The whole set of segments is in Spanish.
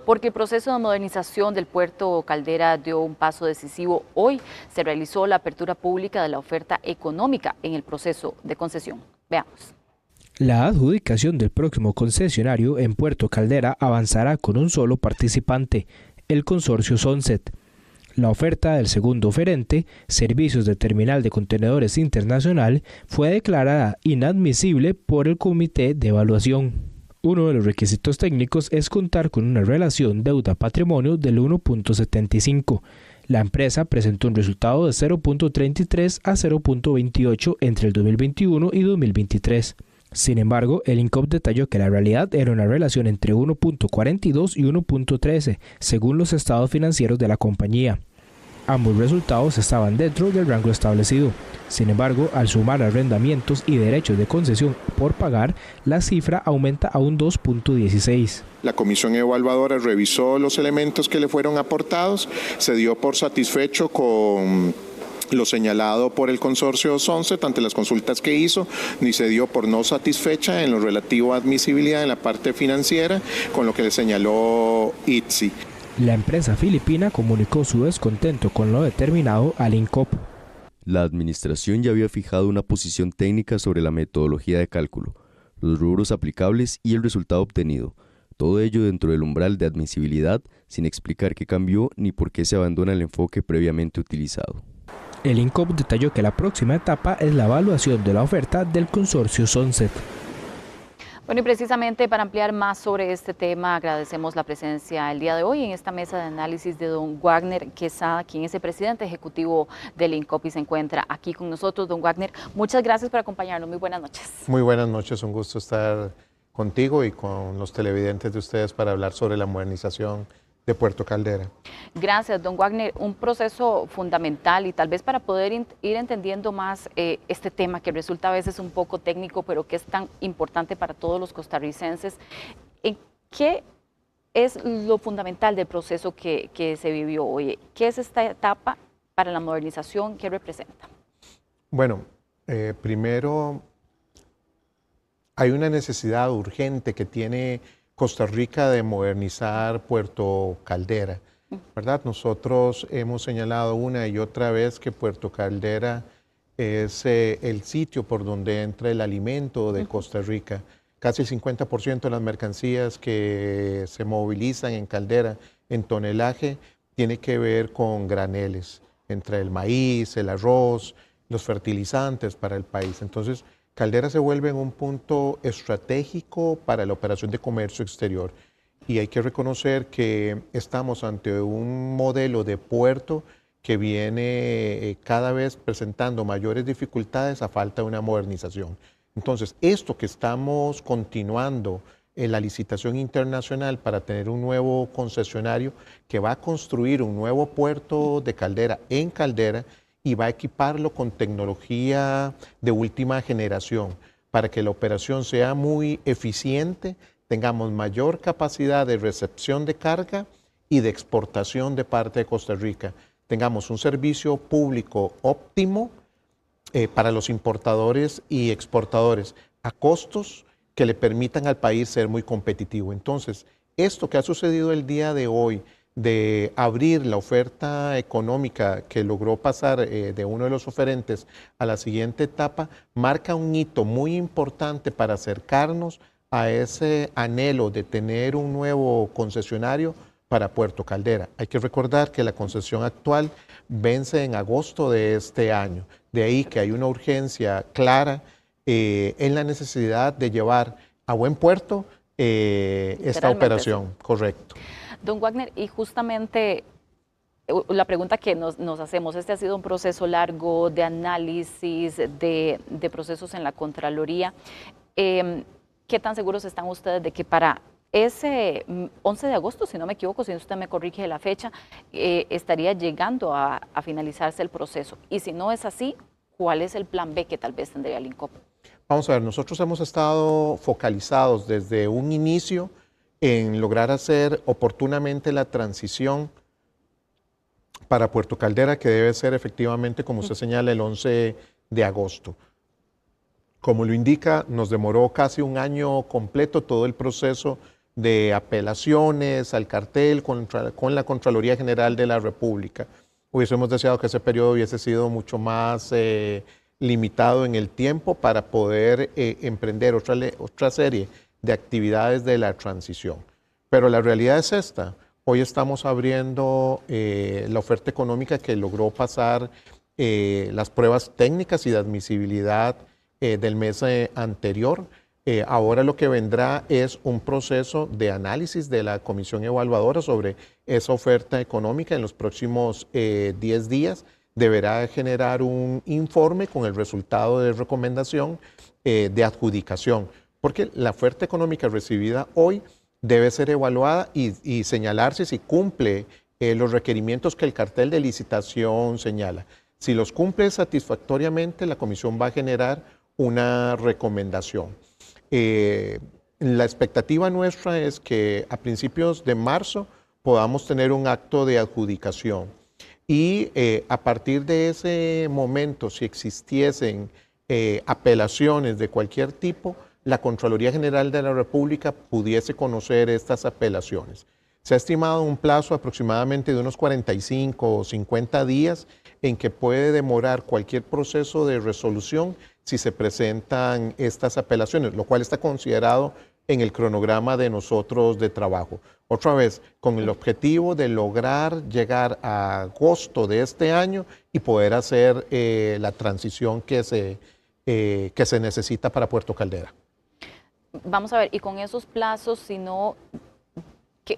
Porque el proceso de modernización del puerto Caldera dio un paso decisivo. Hoy se realizó la apertura pública de la oferta económica en el proceso de concesión. Veamos. La adjudicación del próximo concesionario en Puerto Caldera avanzará con un solo participante, el consorcio Sunset. La oferta del segundo oferente, Servicios de Terminal de Contenedores Internacional, fue declarada inadmisible por el Comité de Evaluación. Uno de los requisitos técnicos es contar con una relación deuda-patrimonio del 1.75. La empresa presentó un resultado de 0.33 a 0.28 entre el 2021 y 2023. Sin embargo, el INCOP detalló que la realidad era una relación entre 1.42 y 1.13, según los estados financieros de la compañía. Ambos resultados estaban dentro del rango establecido. Sin embargo, al sumar arrendamientos y derechos de concesión por pagar, la cifra aumenta a un 2.16. La comisión evaluadora revisó los elementos que le fueron aportados, se dio por satisfecho con lo señalado por el consorcio Sunset ante las consultas que hizo, ni se dio por no satisfecha en lo relativo a admisibilidad en la parte financiera, con lo que le señaló ITSI. La empresa filipina comunicó su descontento con lo determinado al INCOP. La administración ya había fijado una posición técnica sobre la metodología de cálculo, los rubros aplicables y el resultado obtenido, todo ello dentro del umbral de admisibilidad, sin explicar qué cambió ni por qué se abandona el enfoque previamente utilizado. El INCOP detalló que la próxima etapa es la evaluación de la oferta del consorcio Sunset. Bueno, y precisamente para ampliar más sobre este tema, agradecemos la presencia el día de hoy en esta mesa de análisis de don Wagner Quesada, quien es el presidente ejecutivo del INCOP y se encuentra aquí con nosotros. Don Wagner, muchas gracias por acompañarnos. Muy buenas noches. Muy buenas noches, un gusto estar contigo y con los televidentes de ustedes para hablar sobre la modernización de Puerto Caldera. Gracias, don Wagner. Un proceso fundamental y tal vez para poder ir entendiendo más este tema que resulta a veces un poco técnico, pero que es tan importante para todos los costarricenses. ¿En qué es lo fundamental del proceso que se vivió hoy? ¿Qué es esta etapa para la modernización? ¿Qué representa? Bueno, primero hay una necesidad urgente que tiene Costa Rica de modernizar Puerto Caldera, ¿verdad? Nosotros hemos señalado una y otra vez que Puerto Caldera es el sitio por donde entra el alimento de Costa Rica. Casi el 50% de las mercancías que se movilizan en Caldera en tonelaje tiene que ver con graneles, entre el maíz, el arroz, los fertilizantes para el país. Entonces, Caldera se vuelve en un punto estratégico para la operación de comercio exterior y hay que reconocer que estamos ante un modelo de puerto que viene cada vez presentando mayores dificultades a falta de una modernización. Entonces, esto que estamos continuando en la licitación internacional para tener un nuevo concesionario que va a construir un nuevo puerto de Caldera en Caldera y va a equiparlo con tecnología de última generación para que la operación sea muy eficiente, tengamos mayor capacidad de recepción de carga y de exportación de parte de Costa Rica, tengamos un servicio público óptimo para los importadores y exportadores a costos que le permitan al país ser muy competitivo. Entonces, esto que ha sucedido el día de hoy, de abrir la oferta económica que logró pasar de uno de los oferentes a la siguiente etapa, marca un hito muy importante para acercarnos a ese anhelo de tener un nuevo concesionario para Puerto Caldera. Hay que recordar que la concesión actual vence en agosto de este año, de ahí que hay una urgencia clara en la necesidad de llevar a buen puerto esta operación, sí. Correcto. Don Wagner, y justamente la pregunta que nos hacemos, este ha sido un proceso largo de análisis, de procesos en la Contraloría. ¿Qué tan seguros están ustedes de que para ese 11 de agosto, si no me equivoco, si usted me corrige la fecha, estaría llegando a finalizarse el proceso? Y si no es así, ¿cuál es el plan B que tal vez tendría el INCOP? Vamos a ver, nosotros hemos estado focalizados desde un inicio en lograr hacer oportunamente la transición para Puerto Caldera, que debe ser efectivamente, como usted señala, el 11 de agosto. Como lo indica, nos demoró casi un año completo todo el proceso de apelaciones al cartel con la Contraloría General de la República. Hubiésemos deseado que ese periodo hubiese sido mucho más limitado en el tiempo para poder emprender otra serie de actividades de la transición. Pero la realidad es esta. Hoy estamos abriendo la oferta económica que logró pasar las pruebas técnicas y de admisibilidad del mes anterior. Ahora lo que vendrá es un proceso de análisis de la comisión evaluadora sobre esa oferta económica. En los próximos 10 días deberá generar un informe con el resultado de recomendación de adjudicación, porque la oferta económica recibida hoy debe ser evaluada y señalarse si cumple los requerimientos que el cartel de licitación señala. Si los cumple satisfactoriamente, la comisión va a generar una recomendación. La expectativa nuestra es que a principios de marzo podamos tener un acto de adjudicación y a partir de ese momento, si existiesen apelaciones de cualquier tipo, la Contraloría General de la República pudiese conocer estas apelaciones. Se ha estimado un plazo aproximadamente de unos 45 o 50 días en que puede demorar cualquier proceso de resolución si se presentan estas apelaciones, lo cual está considerado en el cronograma de nosotros de trabajo. Otra vez, con el objetivo de lograr llegar a agosto de este año y poder hacer la transición que se necesita para Puerto Caldera. Vamos a ver, y con esos plazos, si no,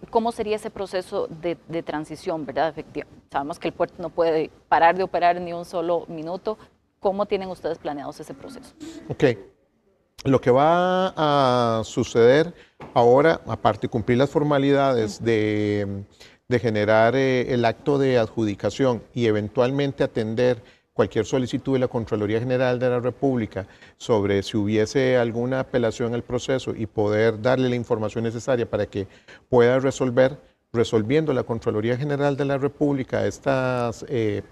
¿cómo sería ese proceso de transición, verdad? Sabemos que el puerto no puede parar de operar ni un solo minuto. ¿Cómo tienen ustedes planeados ese proceso? Ok. Lo que va a suceder ahora, aparte de cumplir las formalidades de generar el acto de adjudicación y eventualmente atender cualquier solicitud de la Contraloría General de la República sobre si hubiese alguna apelación al proceso y poder darle la información necesaria para que pueda resolviendo la Contraloría General de la República estas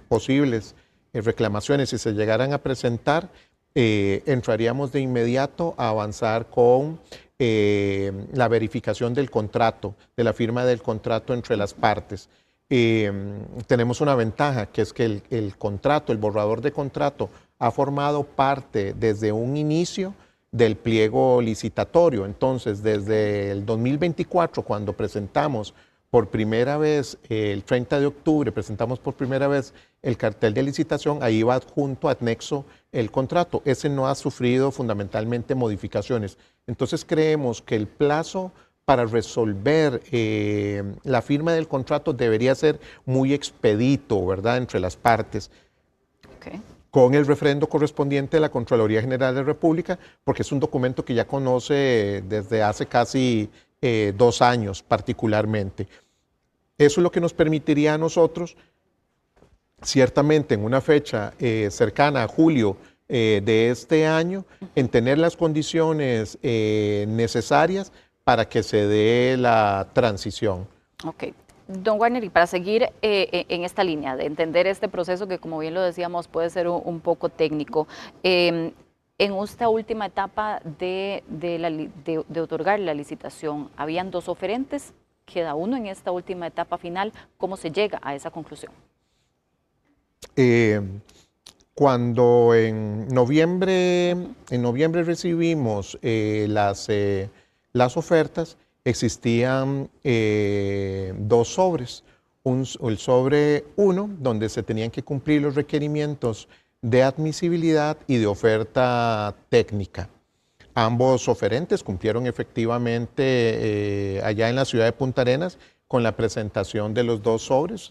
posibles reclamaciones, si se llegaran a presentar, entraríamos de inmediato a avanzar con la verificación del contrato, de la firma del contrato entre las partes. Tenemos una ventaja, que es que el contrato, el borrador de contrato, ha formado parte desde un inicio del pliego licitatorio. Entonces, desde el 2024, cuando presentamos por primera vez, el 30 de octubre, presentamos por primera vez el cartel de licitación, ahí va adjunto, anexo el contrato. Ese no ha sufrido fundamentalmente modificaciones. Entonces creemos que el plazo para resolver la firma del contrato debería ser muy expedito, ¿verdad?, entre las partes. Okay. Con el referendo correspondiente de la Contraloría General de la República, porque es un documento que ya conoce desde hace casi 2 años particularmente. Eso es lo que nos permitiría a nosotros, ciertamente en una fecha cercana a julio de este año, en tener las condiciones necesarias para que se dé la transición. Ok. Don Warner, y para seguir en esta línea de entender este proceso que, como bien lo decíamos, puede ser un poco técnico, en esta última etapa de otorgar la licitación, habían 2 oferentes, queda uno en esta última etapa final. ¿Cómo se llega a esa conclusión? Cuando en noviembre recibimos las ofertas, existían 2 sobres. El sobre 1, donde se tenían que cumplir los requerimientos de admisibilidad y de oferta técnica. Ambos oferentes cumplieron efectivamente allá en la ciudad de Punta Arenas con la presentación de los 2 sobres,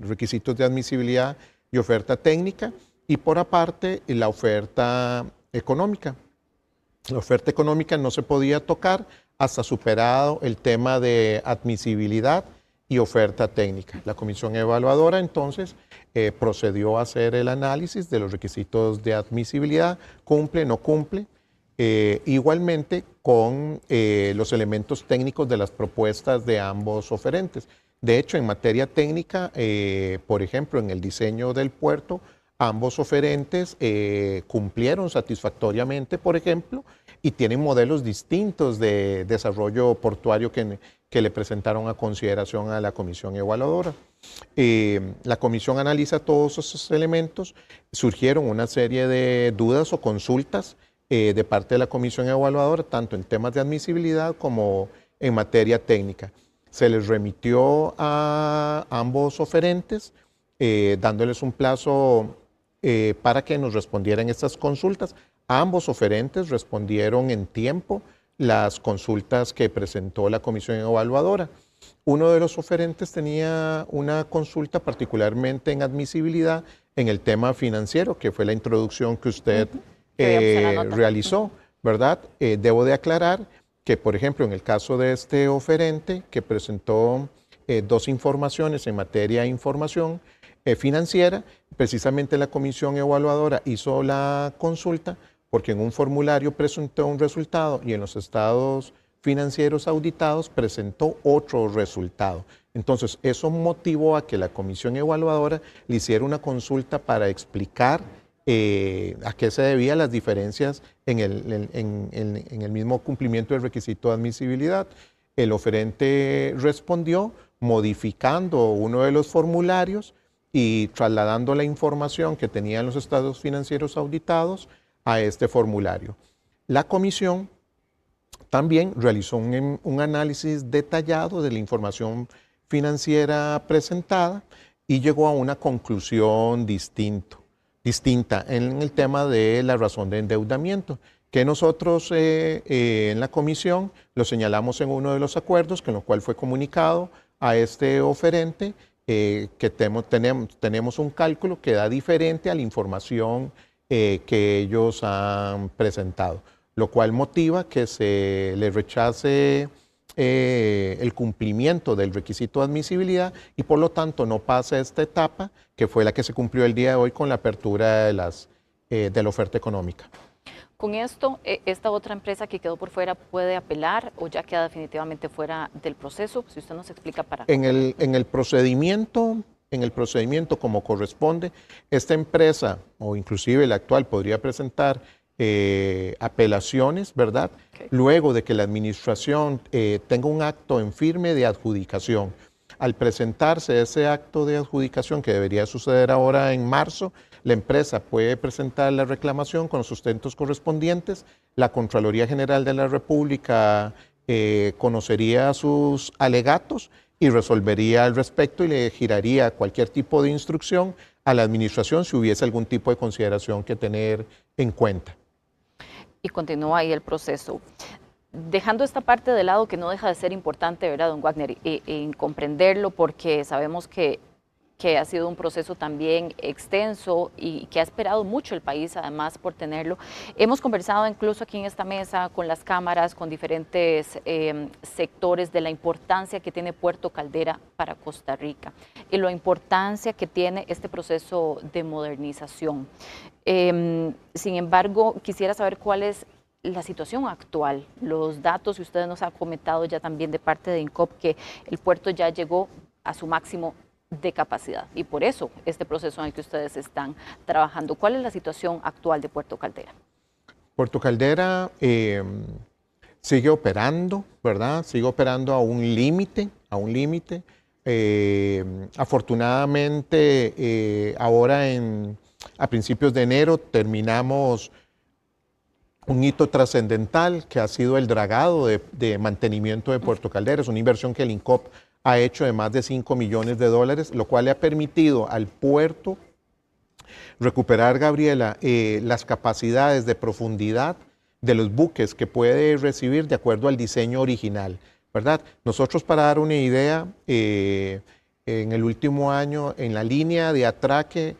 requisitos de admisibilidad y oferta técnica, y por aparte la oferta económica. La oferta económica no se podía tocar hasta superado el tema de admisibilidad y oferta técnica. La comisión evaluadora entonces procedió a hacer el análisis de los requisitos de admisibilidad, cumple, no cumple, igualmente con los elementos técnicos de las propuestas de ambos oferentes. De hecho, en materia técnica, por ejemplo, en el diseño del puerto, ambos oferentes cumplieron satisfactoriamente, por ejemplo, y tienen modelos distintos de desarrollo portuario que le presentaron a consideración a la comisión evaluadora. La comisión analiza todos esos elementos, surgieron una serie de dudas o consultas de parte de la comisión evaluadora, tanto en temas de admisibilidad como en materia técnica. Se les remitió a ambos oferentes, dándoles un plazo para que nos respondieran estas consultas. Ambos oferentes respondieron en tiempo las consultas que presentó la comisión evaluadora. Uno de los oferentes tenía una consulta particularmente en admisibilidad en el tema financiero, que fue la introducción que usted realizó, ¿verdad? Debo de aclarar que, por ejemplo, en el caso de este oferente que presentó dos informaciones en materia de información financiera, precisamente la comisión evaluadora hizo la consulta porque en un formulario presentó un resultado y en los estados financieros auditados presentó otro resultado. Entonces, eso motivó a que la comisión evaluadora le hiciera una consulta para explicar a qué se debían las diferencias en el mismo cumplimiento del requisito de admisibilidad. El oferente respondió modificando uno de los formularios y trasladando la información que tenían los estados financieros auditados a este formulario. La comisión también realizó un análisis detallado de la información financiera presentada y llegó a una conclusión distinta en el tema de la razón de endeudamiento, que nosotros en la comisión lo señalamos en uno de los acuerdos, con lo cual fue comunicado a este oferente que tenemos un cálculo que da diferente a la información que ellos han presentado, lo cual motiva que se le rechace el cumplimiento del requisito de admisibilidad y por lo tanto no pasa esta etapa que fue la que se cumplió el día de hoy con la apertura de la oferta económica. Con esto, ¿esta otra empresa que quedó por fuera puede apelar o ya queda definitivamente fuera del proceso? Si usted nos explica para... En el procedimiento como corresponde, esta empresa o inclusive la actual podría presentar apelaciones, ¿verdad? Okay. Luego de que la administración tenga un acto en firme de adjudicación. Al presentarse ese acto de adjudicación, que debería suceder ahora en marzo, la empresa puede presentar la reclamación con los sustentos correspondientes. La Contraloría General de la República conocería sus alegatos y resolvería al respecto y le giraría cualquier tipo de instrucción a la administración si hubiese algún tipo de consideración que tener en cuenta. Y continúa ahí el proceso. Dejando esta parte de lado que no deja de ser importante, ¿verdad, don Wagner? En comprenderlo porque sabemos que ha sido un proceso también extenso y que ha esperado mucho el país además por tenerlo. Hemos conversado incluso aquí en esta mesa con las cámaras, con diferentes sectores de la importancia que tiene Puerto Caldera para Costa Rica y la importancia que tiene este proceso de modernización. Sin embargo, quisiera saber cuál es la situación actual, los datos que ustedes nos han comentado ya también de parte de INCOP, que el puerto ya llegó a su máximo de capacidad y por eso este proceso en el que ustedes están trabajando. ¿Cuál es la situación actual de Puerto Caldera? Puerto Caldera sigue operando, ¿verdad? Sigue operando a un límite, afortunadamente, ahora a principios de enero terminamos un hito trascendental que ha sido el dragado de mantenimiento de Puerto Caldera. Es una inversión que el INCOP ha hecho de más de $5 millones, lo cual le ha permitido al puerto recuperar, Gabriela, las capacidades de profundidad de los buques que puede recibir de acuerdo al diseño original, ¿verdad? Nosotros, para dar una idea, en el último año, en la línea de atraque,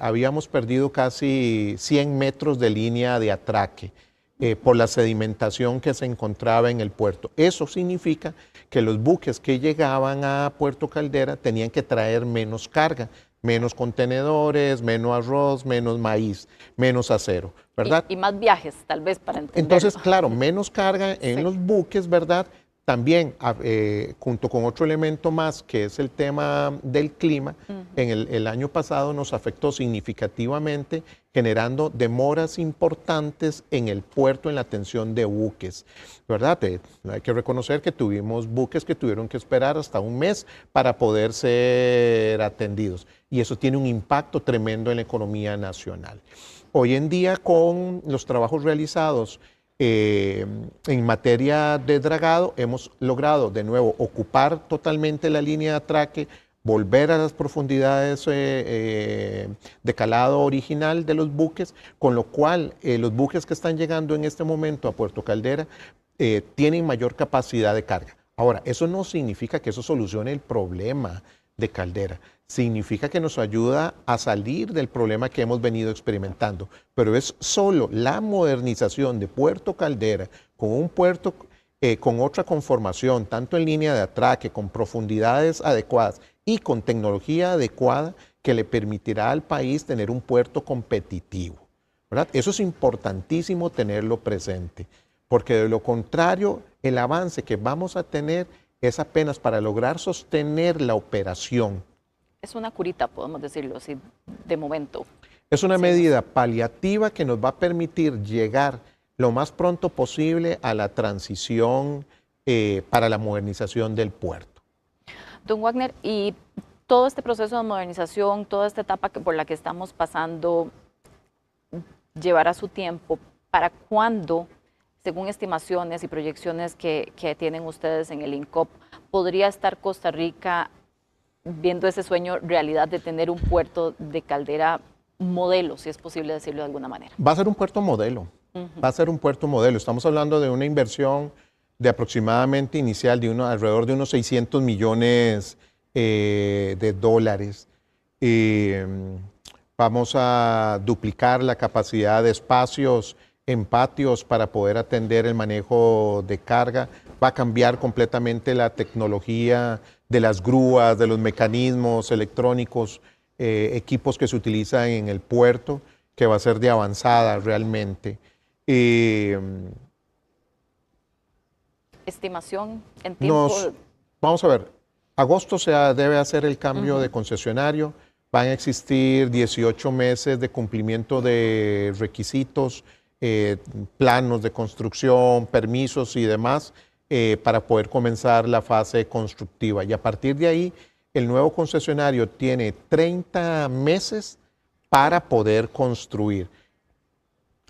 habíamos perdido casi 100 metros de línea de atraque por la sedimentación que se encontraba en el puerto. Eso significa que los buques que llegaban a Puerto Caldera tenían que traer menos carga, menos contenedores, menos arroz, menos maíz, menos acero, ¿verdad? Y más viajes, tal vez, para entenderlo. Entonces, claro, menos carga en los buques, ¿verdad? También, junto con otro elemento más, que es el tema del clima, en el año pasado nos afectó significativamente, generando demoras importantes en el puerto en la atención de buques, ¿verdad? Hay que reconocer que tuvimos buques que tuvieron que esperar hasta un mes para poder ser atendidos, y eso tiene un impacto tremendo en la economía nacional. Hoy en día, con los trabajos realizados en materia de dragado, hemos logrado de nuevo ocupar totalmente la línea de atraque, volver a las profundidades de calado original de los buques, con lo cual los buques que están llegando en este momento a Puerto Caldera tienen mayor capacidad de carga. Ahora, eso no significa que eso solucione el problema de Caldera. Significa que nos ayuda a salir del problema que hemos venido experimentando, pero es solo la modernización de Puerto Caldera con un puerto con otra conformación, tanto en línea de atraque, con profundidades adecuadas y con tecnología adecuada, que le permitirá al país tener un puerto competitivo, ¿verdad? Eso es importantísimo tenerlo presente, porque de lo contrario, el avance que vamos a tener es apenas para lograr sostener la operación. Es una curita, podemos decirlo así, de momento. Es una medida paliativa que nos va a permitir llegar lo más pronto posible a la transición para la modernización del puerto. Don Wagner, y todo este proceso de modernización, toda esta etapa por la que estamos pasando, llevará su tiempo. ¿Para cuándo, según estimaciones y proyecciones que tienen ustedes en el INCOP, podría estar Costa Rica viendo ese sueño realidad de tener un puerto de Caldera modelo, si es posible decirlo de alguna manera? Va a ser un puerto modelo, va a ser un puerto modelo. Estamos hablando de una inversión de aproximadamente inicial de alrededor de unos 600 millones de dólares. Vamos a duplicar la capacidad de espacios en patios para poder atender el manejo de carga. Va a cambiar completamente la tecnología de las grúas, de los mecanismos electrónicos, equipos que se utilizan en el puerto, que va a ser de avanzada realmente. Estimación en tiempo. Vamos a ver, agosto debe hacer el cambio de concesionario, van a existir 18 meses de cumplimiento de requisitos, planos de construcción, permisos y demás, para poder comenzar la fase constructiva. Y a partir de ahí, el nuevo concesionario tiene 30 meses para poder construir.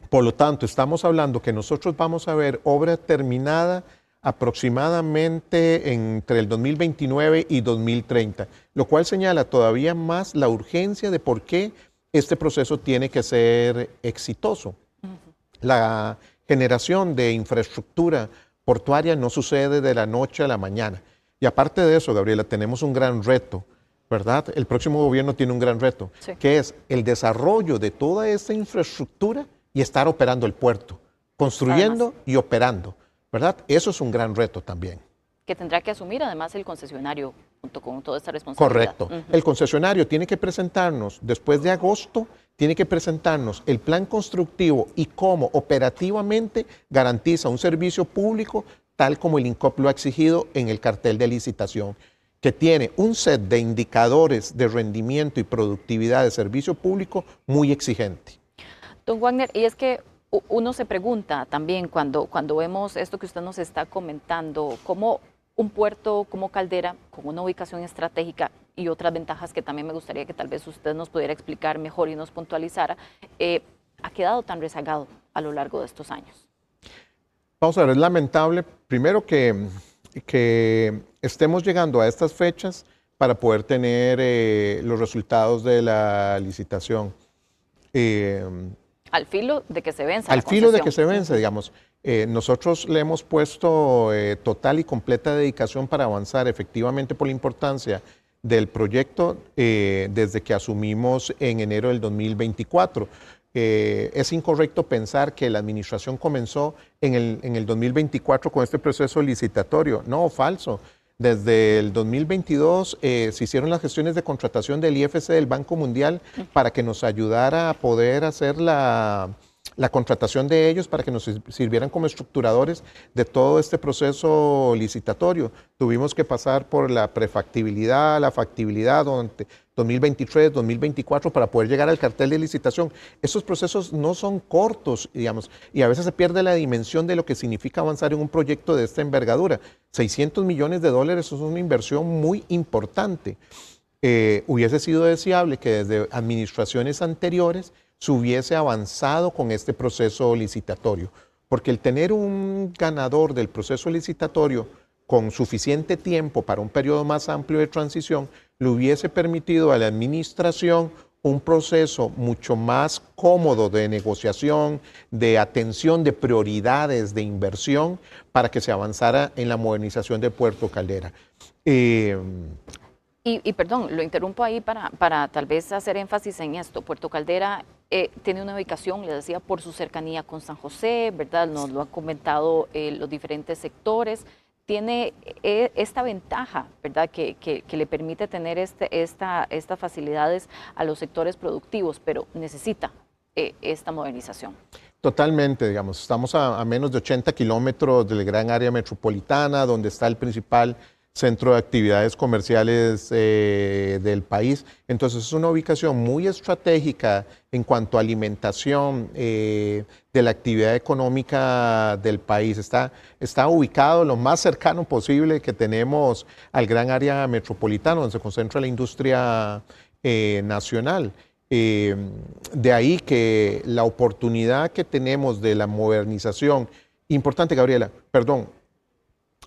Por lo tanto, estamos hablando que nosotros vamos a ver obra terminada aproximadamente entre el 2029 y 2030, lo cual señala todavía más la urgencia de por qué este proceso tiene que ser exitoso. La generación de infraestructura portuaria no sucede de la noche a la mañana. Y aparte de eso, Gabriela, tenemos un gran reto, ¿verdad? El próximo gobierno tiene un gran reto, que es el desarrollo de toda esta infraestructura y estar operando el puerto, construyendo y operando, ¿verdad? Eso es un gran reto también. Que tendrá que asumir además el concesionario junto con toda esta responsabilidad. Correcto. El concesionario tiene que presentarnos, después de agosto, tiene que presentarnos el plan constructivo y cómo operativamente garantiza un servicio público tal como el INCOP lo ha exigido en el cartel de licitación, que tiene un set de indicadores de rendimiento y productividad de servicio público muy exigente. Don Wagner, y es que uno se pregunta también cuando vemos esto que usted nos está comentando, cómo un puerto como Caldera, con una ubicación estratégica y otras ventajas que también me gustaría que tal vez usted nos pudiera explicar mejor y nos puntualizara, ha quedado tan rezagado a lo largo de estos años. Vamos a ver, es lamentable, primero que estemos llegando a estas fechas para poder tener los resultados de la licitación. Al filo de que se venza. Al filo de que se vence, digamos. Nosotros le hemos puesto total y completa dedicación para avanzar efectivamente por la importancia del proyecto desde que asumimos en enero del 2024. Es incorrecto pensar que la administración comenzó en el 2024 con este proceso licitatorio. No, falso. Desde el 2022 se hicieron las gestiones de contratación del IFC del Banco Mundial para que nos ayudara a poder hacer la la contratación de ellos para que nos sirvieran como estructuradores de todo este proceso licitatorio. Tuvimos que pasar por la prefactibilidad, la factibilidad, 2023, 2024, para poder llegar al cartel de licitación. Esos procesos no son cortos, digamos, y a veces se pierde la dimensión de lo que significa avanzar en un proyecto de esta envergadura. 600 millones de dólares es una inversión muy importante. Hubiese sido deseable que desde administraciones anteriores se hubiese avanzado con este proceso licitatorio, porque el tener un ganador del proceso licitatorio con suficiente tiempo para un periodo más amplio de transición le hubiese permitido a la administración un proceso mucho más cómodo de negociación, de atención, de prioridades de inversión para que se avanzara en la modernización de Puerto Caldera. Y perdón, lo interrumpo ahí para tal vez hacer énfasis en esto. Puerto Caldera tiene una ubicación, les decía, por su cercanía con San José, ¿verdad? Nos lo han comentado los diferentes sectores. Tiene esta ventaja, ¿verdad? Que le permite tener estas facilidades a los sectores productivos, pero necesita esta modernización. Totalmente, digamos, estamos a menos de 80 kilómetros del gran área metropolitana, donde está el principal centro de actividades comerciales del país. Entonces es una ubicación muy estratégica en cuanto a alimentación de la actividad económica del país. Está ubicado lo más cercano posible que tenemos al gran área metropolitana, donde se concentra la industria nacional. De ahí que la oportunidad que tenemos de la modernización, importante, Gabriela, perdón,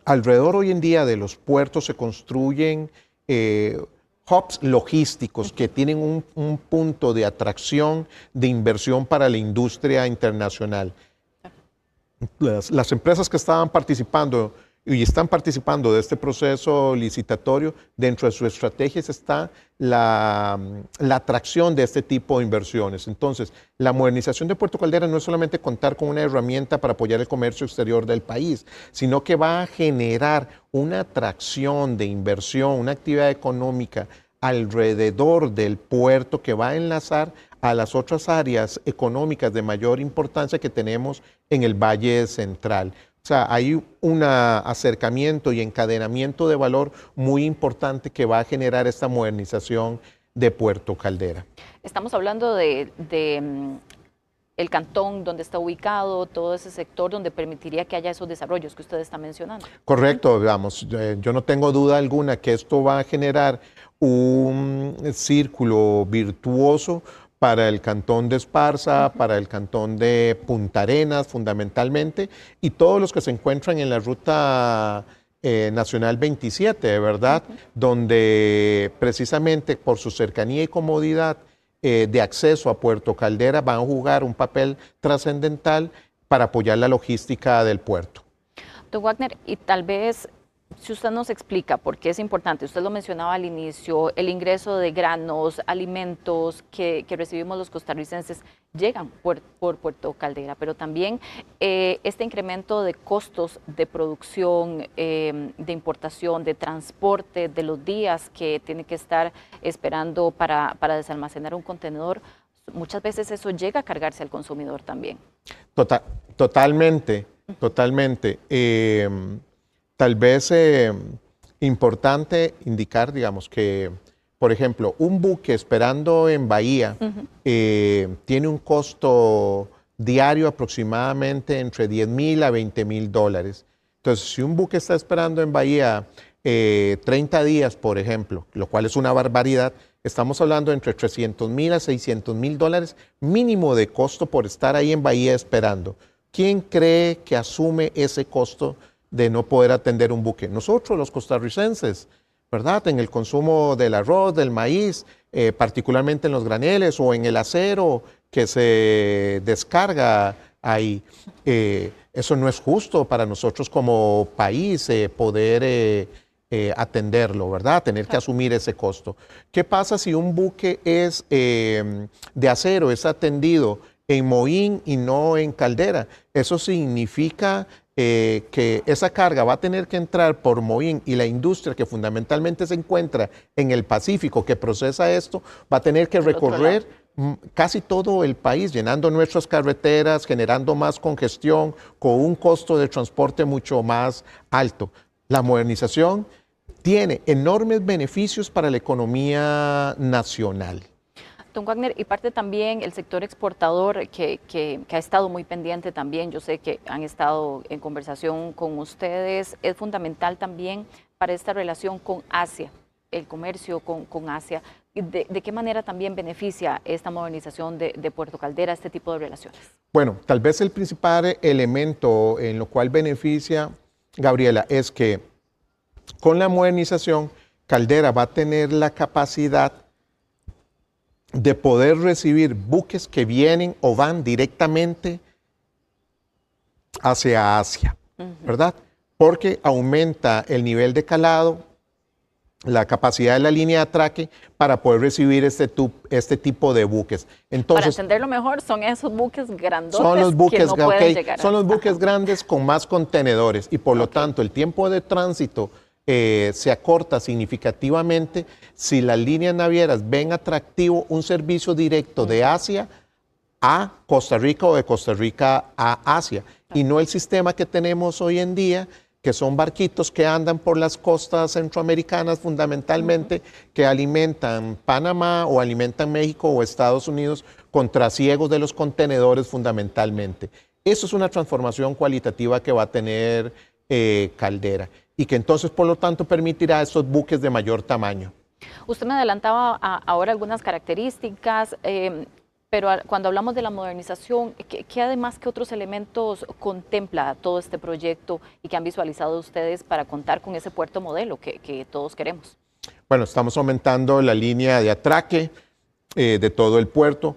alrededor hoy en día de los puertos se construyen hubs logísticos que tienen un punto de atracción, de inversión para la industria internacional. Las empresas que estaban participando y están participando de este proceso licitatorio, dentro de sus estrategias está la atracción de este tipo de inversiones. Entonces, la modernización de Puerto Caldera no es solamente contar con una herramienta para apoyar el comercio exterior del país, sino que va a generar una atracción de inversión, una actividad económica alrededor del puerto que va a enlazar a las otras áreas económicas de mayor importancia que tenemos en el Valle Central. O sea, hay un acercamiento y encadenamiento de valor muy importante que va a generar esta modernización de Puerto Caldera. Estamos hablando de el cantón donde está ubicado, todo ese sector donde permitiría que haya esos desarrollos que usted está mencionando. Correcto, digamos, yo no tengo duda alguna que esto va a generar un círculo virtuoso para el cantón de Esparza, para el cantón de Punta Arenas fundamentalmente, y todos los que se encuentran en la ruta Nacional 27, ¿verdad? Donde precisamente por su cercanía y comodidad de acceso a Puerto Caldera van a jugar un papel trascendental para apoyar la logística del puerto. Don Wagner, y tal vez si usted nos explica por qué es importante, usted lo mencionaba al inicio, el ingreso de granos, alimentos que recibimos los costarricenses llegan por Puerto Caldera, pero también este incremento de costos de producción, de importación, de transporte, de los días que tiene que estar esperando para desalmacenar un contenedor, muchas veces eso llega a cargarse al consumidor también. Totalmente. Tal vez importante indicar, digamos, que, por ejemplo, un buque esperando en Bahía tiene un costo diario aproximadamente entre 10,000 a 20,000 dólares. Entonces, si un buque está esperando en Bahía 30 días, por ejemplo, lo cual es una barbaridad, estamos hablando entre 300,000 a 600,000 dólares mínimo de costo por estar ahí en Bahía esperando. ¿Quién cree que asume ese costo de no poder atender un buque? Nosotros, los costarricenses, ¿verdad? En el consumo del arroz, del maíz, particularmente en los graneles o en el acero que se descarga ahí. Eso no es justo para nosotros como país poder atenderlo, ¿verdad? Tener que asumir ese costo. ¿Qué pasa si un buque es de acero, es atendido en Moín y no en Caldera? Eso significa que esa carga va a tener que entrar por Moín y la industria que fundamentalmente se encuentra en el Pacífico que procesa esto va a tener que recorrer casi todo el país, llenando nuestras carreteras, generando más congestión, con un costo de transporte mucho más alto. La modernización tiene enormes beneficios para la economía nacional. Don Wagner, y parte también el sector exportador que ha estado muy pendiente también, yo sé que han estado en conversación con ustedes, es fundamental también para esta relación con Asia, el comercio con Asia. ¿De qué manera también beneficia esta modernización de Puerto Caldera este tipo de relaciones? Bueno, tal vez el principal elemento en lo cual beneficia, Gabriela, es que con la modernización, Caldera va a tener la capacidad de poder recibir buques que vienen o van directamente hacia Asia, ¿verdad? Porque aumenta el nivel de calado, la capacidad de la línea de atraque para poder recibir este tipo de buques. Entonces, para entenderlo mejor, son esos buques grandotes son los buques, que no pueden llegar. Son los buques grandes con más contenedores y por lo tanto el tiempo de tránsito se acorta significativamente si las líneas navieras ven atractivo un servicio directo de Asia a Costa Rica o de Costa Rica a Asia y no el sistema que tenemos hoy en día, que son barquitos que andan por las costas centroamericanas fundamentalmente, que alimentan Panamá o alimentan México o Estados Unidos con trasiegos de los contenedores fundamentalmente. Eso es una transformación cualitativa que va a tener Caldera y que entonces por lo tanto permitirá esos buques de mayor tamaño. Usted me adelantaba ahora algunas características, pero cuando hablamos de la modernización, ¿qué además que otros elementos contempla todo este proyecto y que han visualizado ustedes para contar con ese puerto modelo que todos queremos? Bueno, estamos aumentando la línea de atraque de todo el puerto.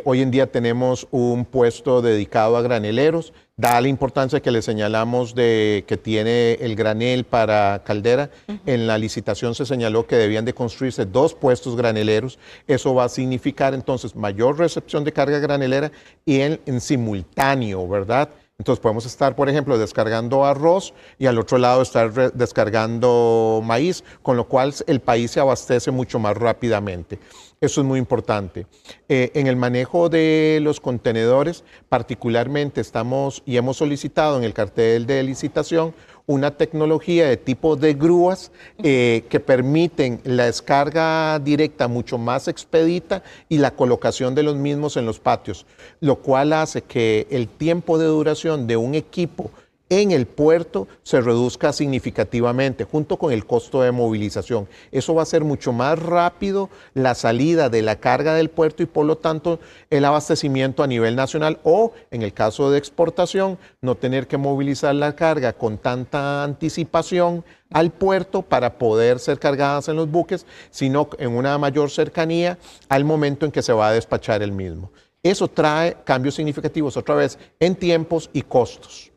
Hoy en día tenemos un puesto dedicado a graneleros, dada la importancia que le señalamos de que tiene el granel para Caldera. En la licitación se señaló que debían de construirse 2 puestos graneleros. Eso va a significar entonces mayor recepción de carga granelera y en simultáneo, ¿verdad? Entonces podemos estar, por ejemplo, descargando arroz y al otro lado estar descargando maíz, con lo cual el país se abastece mucho más rápidamente. Eso es muy importante. En el manejo de los contenedores, particularmente estamos y hemos solicitado en el cartel de licitación una tecnología de tipo de grúas que permiten la descarga directa mucho más expedita y la colocación de los mismos en los patios, lo cual hace que el tiempo de duración de un equipo en el puerto se reduzca significativamente, junto con el costo de movilización. Eso va a hacer mucho más rápido la salida de la carga del puerto y por lo tanto el abastecimiento a nivel nacional o, en el caso de exportación, no tener que movilizar la carga con tanta anticipación al puerto para poder ser cargadas en los buques, sino en una mayor cercanía al momento en que se va a despachar el mismo. Eso trae cambios significativos otra vez en tiempos y costos,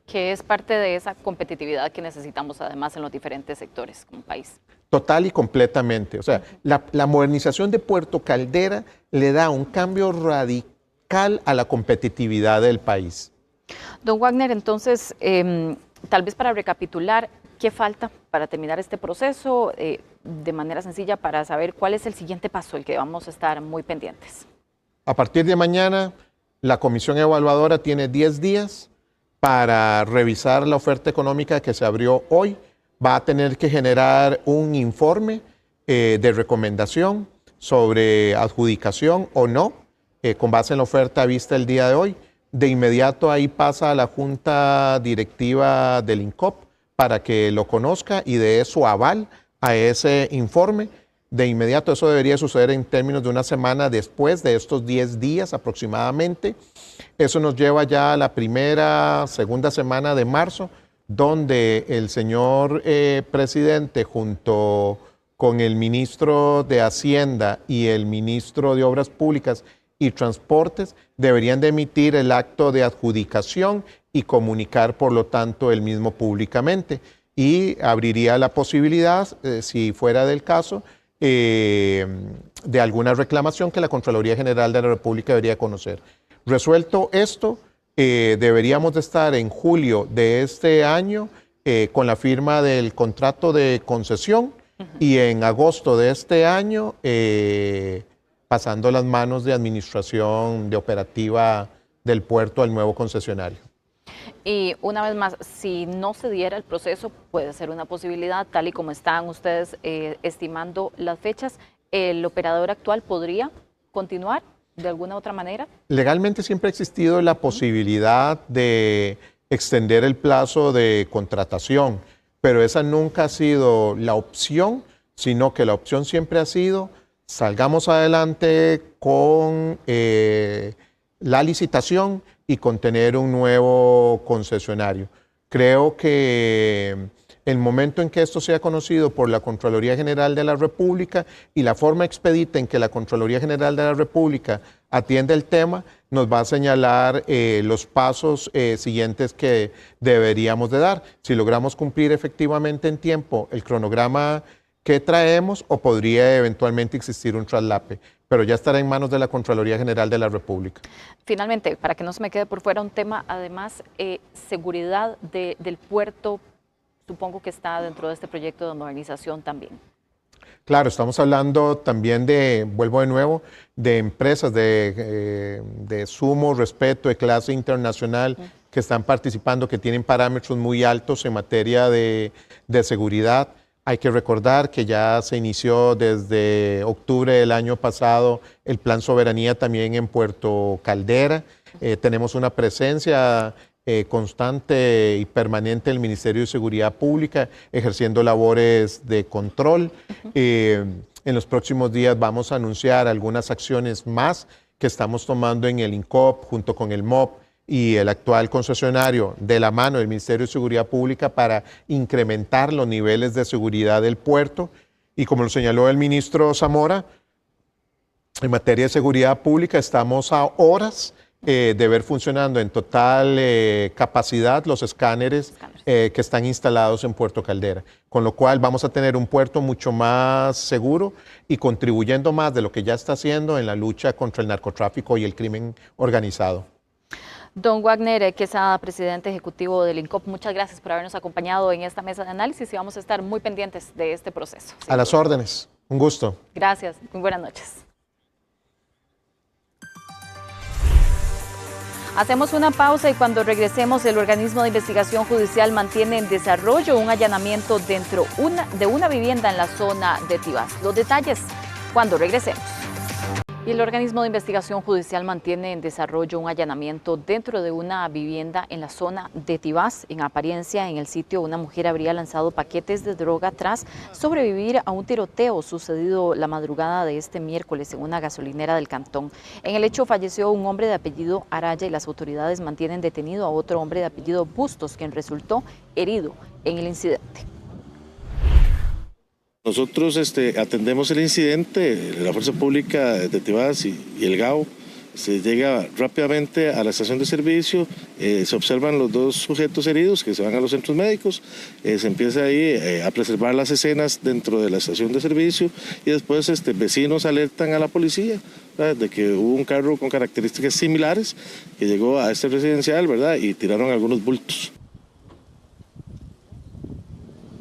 que es parte de esa competitividad que necesitamos además en los diferentes sectores como país. Total y completamente. O sea, la modernización de Puerto Caldera le da un cambio radical a la competitividad del país. Don Wagner, entonces, tal vez para recapitular, ¿qué falta para terminar este proceso de manera sencilla para saber cuál es el siguiente paso, el que vamos a estar muy pendientes? A partir de mañana, la comisión evaluadora tiene 10 días para revisar la oferta económica que se abrió hoy. Va a tener que generar un informe de recomendación sobre adjudicación o no, con base en la oferta vista el día de hoy. De inmediato ahí pasa a la Junta Directiva del INCOP para que lo conozca y dé su aval a ese informe. De inmediato eso debería suceder en términos de una semana después de estos 10 días aproximadamente. Eso nos lleva ya a la segunda semana de marzo, donde el señor presidente junto con el ministro de Hacienda y el ministro de Obras Públicas y Transportes deberían de emitir el acto de adjudicación y comunicar por lo tanto el mismo públicamente. Y abriría la posibilidad, si fuera del caso, de alguna reclamación que la Contraloría General de la República debería conocer. Resuelto esto, deberíamos de estar en julio de este año con la firma del contrato de concesión y en agosto de este año pasando las manos de administración, de operativa del puerto al nuevo concesionario. Y una vez más, si no se diera el proceso, puede ser una posibilidad, tal y como están ustedes estimando las fechas, ¿el operador actual podría continuar de alguna otra manera? Legalmente siempre ha existido la posibilidad de extender el plazo de contratación, pero esa nunca ha sido la opción, sino que la opción siempre ha sido salgamos adelante con la licitación y con tener un nuevo concesionario. Creo que el momento en que esto sea conocido por la Contraloría General de la República y la forma expedita en que la Contraloría General de la República atiende el tema, nos va a señalar los pasos siguientes que deberíamos de dar. Si logramos cumplir efectivamente en tiempo el cronograma que traemos, o podría eventualmente existir un traslape, pero ya estará en manos de la Contraloría General de la República. Finalmente, para que no se me quede por fuera un tema, además, seguridad del puerto, supongo que está dentro de este proyecto de modernización también. Claro, estamos hablando también de, vuelvo de nuevo, de empresas de sumo respeto, de clase internacional, que están participando, que tienen parámetros muy altos en materia de seguridad. Hay que recordar que ya se inició desde octubre del año pasado el Plan Soberanía también en Puerto Caldera. Tenemos una presencia constante y permanente del Ministerio de Seguridad Pública ejerciendo labores de control. En los próximos días vamos a anunciar algunas acciones más que estamos tomando en el INCOP junto con el MOP y el actual concesionario de la mano del Ministerio de Seguridad Pública para incrementar los niveles de seguridad del puerto. Y como lo señaló el ministro Zamora, en materia de seguridad pública estamos a horas de ver funcionando en total capacidad los escáneres que están instalados en Puerto Caldera, con lo cual vamos a tener un puerto mucho más seguro y contribuyendo más de lo que ya está haciendo en la lucha contra el narcotráfico y el crimen organizado. Don Wagner Quesada, presidente ejecutivo del INCOP, muchas gracias por habernos acompañado en esta mesa de análisis y vamos a estar muy pendientes de este proceso. A las órdenes, un gusto. Gracias, muy buenas noches. Hacemos una pausa y cuando regresemos el organismo de investigación judicial mantiene en desarrollo un allanamiento dentro de una vivienda en la zona de Tibás. Los detalles cuando regresemos. Y el organismo de investigación judicial mantiene en desarrollo un allanamiento dentro de una vivienda en la zona de Tibás. En apariencia, en el sitio, una mujer habría lanzado paquetes de droga tras sobrevivir a un tiroteo sucedido la madrugada de este miércoles en una gasolinera del cantón. En el hecho falleció un hombre de apellido Araya y las autoridades mantienen detenido a otro hombre de apellido Bustos, quien resultó herido en el incidente. Nosotros atendemos el incidente, la Fuerza Pública de Tibás y el GAO, se llega rápidamente a la estación de servicio, se observan los dos sujetos heridos que se van a los centros médicos, se empieza ahí a preservar las escenas dentro de la estación de servicio y después vecinos alertan a la policía, ¿verdad?, de que hubo un carro con características similares que llegó a este residencial, ¿verdad?, y tiraron algunos bultos.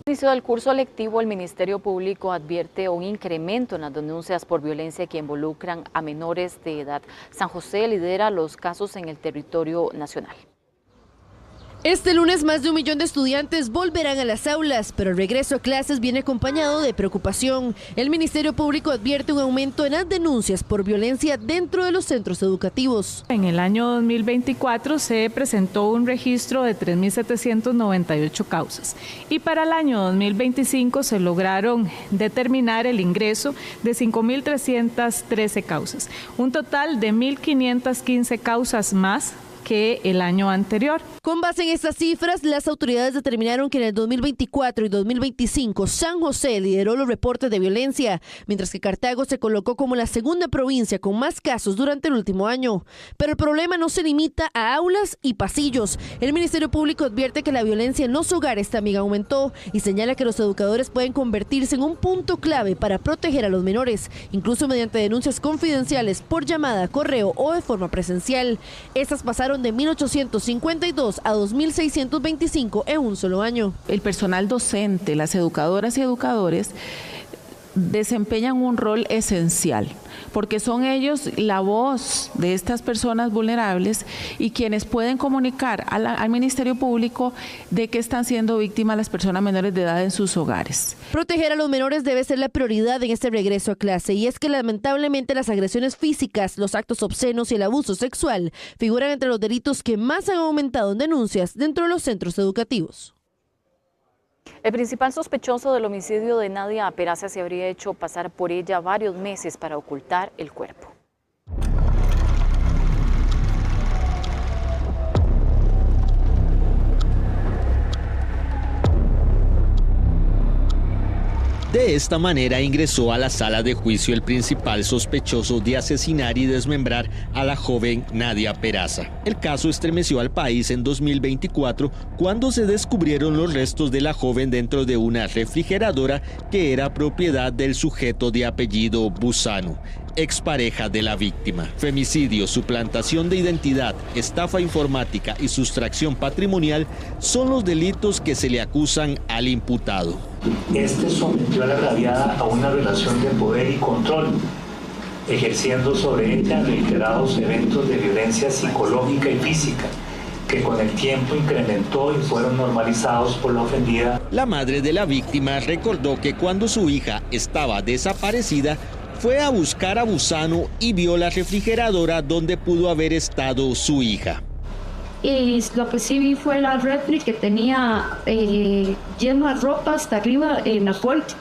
Al inicio del curso lectivo, el Ministerio Público advierte un incremento en las denuncias por violencia que involucran a menores de edad. San José lidera los casos en el territorio nacional. Este lunes más de 1 millón de estudiantes volverán a las aulas, pero el regreso a clases viene acompañado de preocupación. El Ministerio Público advierte un aumento en las denuncias por violencia dentro de los centros educativos. En el año 2024 se presentó un registro de 3.798 causas y para el año 2025 se lograron determinar el ingreso de 5.313 causas, un total de 1.515 causas más que el año anterior. Con base en estas cifras, las autoridades determinaron que en el 2024 y 2025 San José lideró los reportes de violencia, mientras que Cartago se colocó como la segunda provincia con más casos durante el último año. Pero el problema no se limita a aulas y pasillos. El Ministerio Público advierte que la violencia en los hogares también aumentó y señala que los educadores pueden convertirse en un punto clave para proteger a los menores, incluso mediante denuncias confidenciales por llamada, correo o de forma presencial. Estas pasaron de 1.852 a 2.625 en un solo año. El personal docente, las educadoras y educadores desempeñan un rol esencial, porque son ellos la voz de estas personas vulnerables y quienes pueden comunicar al Ministerio Público de que están siendo víctimas las personas menores de edad en sus hogares. Proteger a los menores debe ser la prioridad en este regreso a clase, y es que lamentablemente las agresiones físicas, los actos obscenos y el abuso sexual figuran entre los delitos que más han aumentado en denuncias dentro de los centros educativos. El principal sospechoso del homicidio de Nadia Peraza se habría hecho pasar por ella varios meses para ocultar el cuerpo. De esta manera ingresó a la sala de juicio el principal sospechoso de asesinar y desmembrar a la joven Nadia Peraza. El caso estremeció al país en 2024 cuando se descubrieron los restos de la joven dentro de una refrigeradora que era propiedad del sujeto de apellido Busano, expareja de la víctima. Femicidio, suplantación de identidad, estafa informática y sustracción patrimonial son los delitos que se le acusan al imputado. Este sometió a la agraviada a una relación de poder y control, ejerciendo sobre ella reiterados eventos de violencia psicológica y física, que con el tiempo incrementó y fueron normalizados por la ofendida. La madre de la víctima recordó que cuando su hija estaba desaparecida, fue a buscar a Busano y vio la refrigeradora donde pudo haber estado su hija. Y lo que sí vi fue la refri que tenía lleno de ropa hasta arriba en la puerta.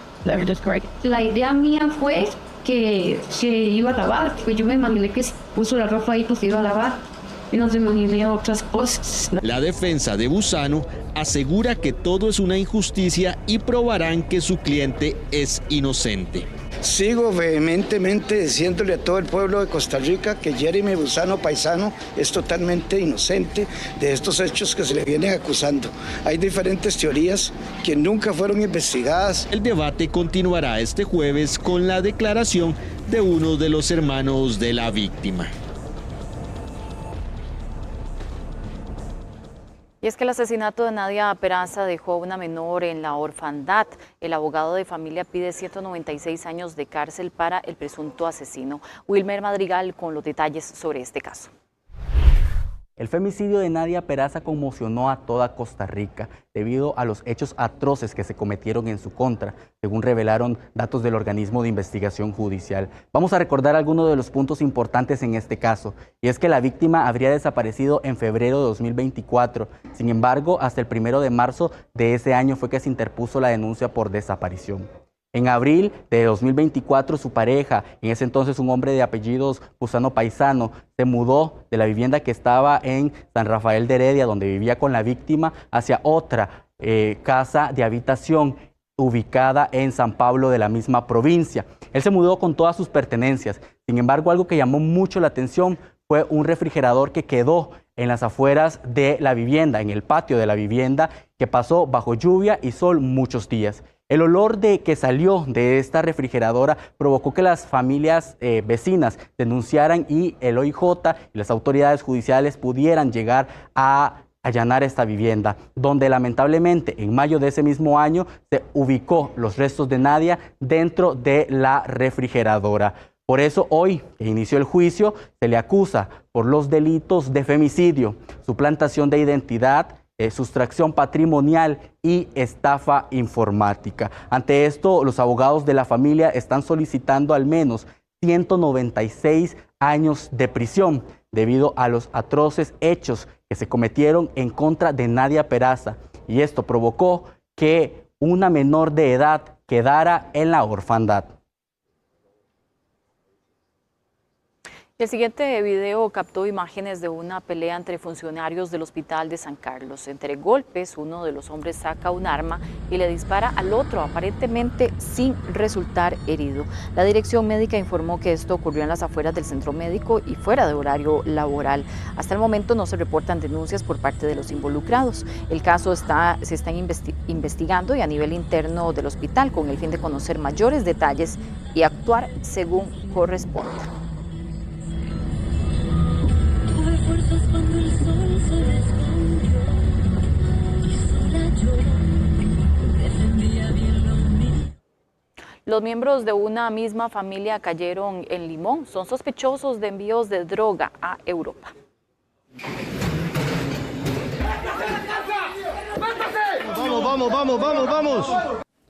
La idea mía fue que iba a lavar, pues yo me imaginé que si puso la ropa ahí pues iba a lavar. Y no se imaginé otras cosas. La defensa de Busano asegura que todo es una injusticia y probarán que su cliente es inocente. Sigo vehementemente diciéndole a todo el pueblo de Costa Rica que Jeremy Busano Paisano es totalmente inocente de estos hechos que se le vienen acusando. Hay diferentes teorías que nunca fueron investigadas. El debate continuará este jueves con la declaración de uno de los hermanos de la víctima. Y es que el asesinato de Nadia Peraza dejó a una menor en la orfandad. El abogado de familia pide 196 años de cárcel para el presunto asesino. Wilmer Madrigal con los detalles sobre este caso. El femicidio de Nadia Peraza conmocionó a toda Costa Rica debido a los hechos atroces que se cometieron en su contra, según revelaron datos del organismo de investigación judicial. Vamos a recordar algunos de los puntos importantes en este caso, y es que la víctima habría desaparecido en febrero de 2024. Sin embargo, hasta el 1 de marzo de ese año fue que se interpuso la denuncia por desaparición. En abril de 2024, su pareja, en ese entonces un hombre de apellidos Busano Paisano, se mudó de la vivienda que estaba en San Rafael de Heredia, donde vivía con la víctima, hacia otra casa de habitación ubicada en San Pablo de la misma provincia. Él se mudó con todas sus pertenencias. Sin embargo, algo que llamó mucho la atención fue un refrigerador que quedó en las afueras de la vivienda, en el patio de la vivienda, que pasó bajo lluvia y sol muchos días. El olor que salió de esta refrigeradora provocó que las familias vecinas denunciaran y el OIJ y las autoridades judiciales pudieran llegar a allanar esta vivienda, donde lamentablemente en mayo de ese mismo año se ubicó los restos de Nadia dentro de la refrigeradora. Por eso hoy, que inició el juicio, se le acusa por los delitos de femicidio, suplantación de identidad, sustracción patrimonial y estafa informática. Ante esto, los abogados de la familia están solicitando al menos 196 años de prisión debido a los atroces hechos que se cometieron en contra de Nadia Peraza. Y esto provocó que una menor de edad quedara en la orfandad. El siguiente video captó imágenes de una pelea entre funcionarios del hospital de San Carlos. Entre golpes, uno de los hombres saca un arma y le dispara al otro, aparentemente sin resultar herido. La dirección médica informó que esto ocurrió en las afueras del centro médico y fuera de horario laboral. Hasta el momento no se reportan denuncias por parte de los involucrados. El caso se está investigando y a nivel interno del hospital con el fin de conocer mayores detalles y actuar según corresponda. Cuando el sol se escondió y sola yo defendía bien lo mío. Los miembros de una misma familia cayeron en Limón. Son sospechosos de envíos de droga a Europa. ¡Vamos!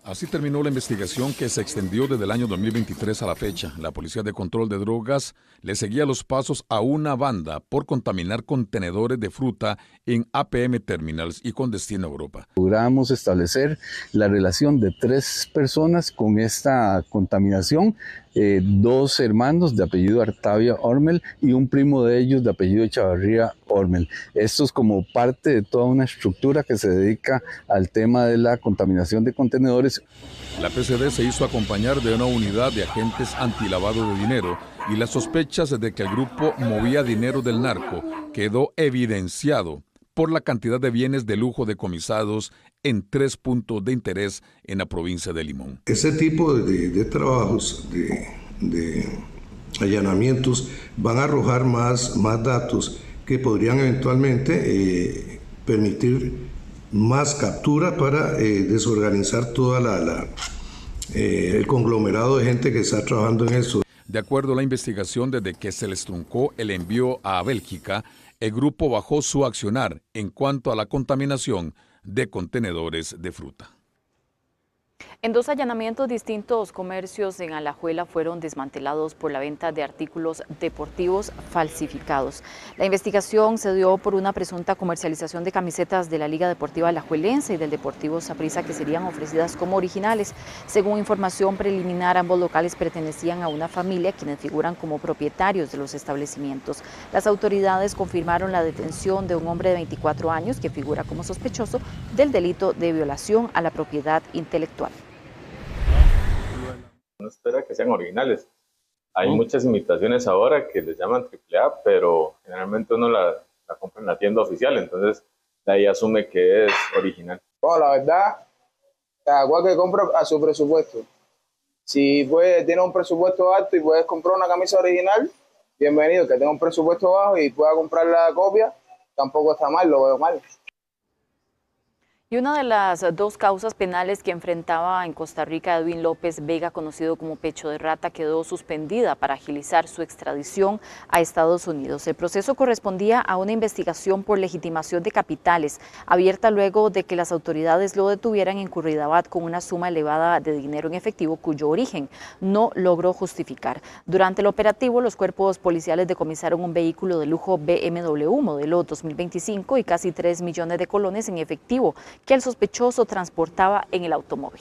Así terminó la investigación que se extendió desde el año 2023 a la fecha. La Policía de Control de Drogas le seguía los pasos a una banda por contaminar contenedores de fruta en APM Terminals y con destino a Europa. Logramos establecer la relación de 3 personas con esta contaminación, 2 hermanos de apellido Artavia Ormel y un primo de ellos de apellido Chavarría Ormel. Esto es como parte de toda una estructura que se dedica al tema de la contaminación de contenedores. La PCD se hizo acompañar de una unidad de agentes antilavado de dinero y las sospechas de que el grupo movía dinero del narco quedó evidenciado por la cantidad de bienes de lujo decomisados en 3 puntos de interés en la provincia de Limón. Ese tipo de trabajos, de allanamientos, van a arrojar más datos que podrían eventualmente permitir más captura para desorganizar toda el conglomerado de gente que está trabajando en eso. De acuerdo a la investigación, desde que se les truncó el envío a Bélgica, el grupo bajó su accionar en cuanto a la contaminación de contenedores de fruta. En 2 allanamientos distintos, comercios en Alajuela fueron desmantelados por la venta de artículos deportivos falsificados. La investigación se dio por una presunta comercialización de camisetas de la Liga Deportiva Alajuelense y del Deportivo Saprissa que serían ofrecidas como originales. Según información preliminar, ambos locales pertenecían a una familia, quienes figuran como propietarios de los establecimientos. Las autoridades confirmaron la detención de un hombre de 24 años que figura como sospechoso del delito de violación a la propiedad intelectual. Uno espera que sean originales. Hay muchas imitaciones ahora que les llaman AAA, pero generalmente uno la compra en la tienda oficial, entonces de ahí asume que es original. Bueno, la verdad, cada cual que compra a su presupuesto. Si tiene un presupuesto alto y puedes comprar una camisa original, bienvenido. Que tenga un presupuesto bajo y pueda comprar la copia, tampoco está mal, lo veo mal. Y una de las 2 causas penales que enfrentaba en Costa Rica Edwin López Vega, conocido como Pecho de Rata, quedó suspendida para agilizar su extradición a Estados Unidos. El proceso correspondía a una investigación por legitimación de capitales, abierta luego de que las autoridades lo detuvieran en Curridabat con una suma elevada de dinero en efectivo cuyo origen no logró justificar. Durante el operativo, los cuerpos policiales decomisaron un vehículo de lujo BMW modelo 2025 y casi 3 millones de colones en efectivo que el sospechoso transportaba en el automóvil.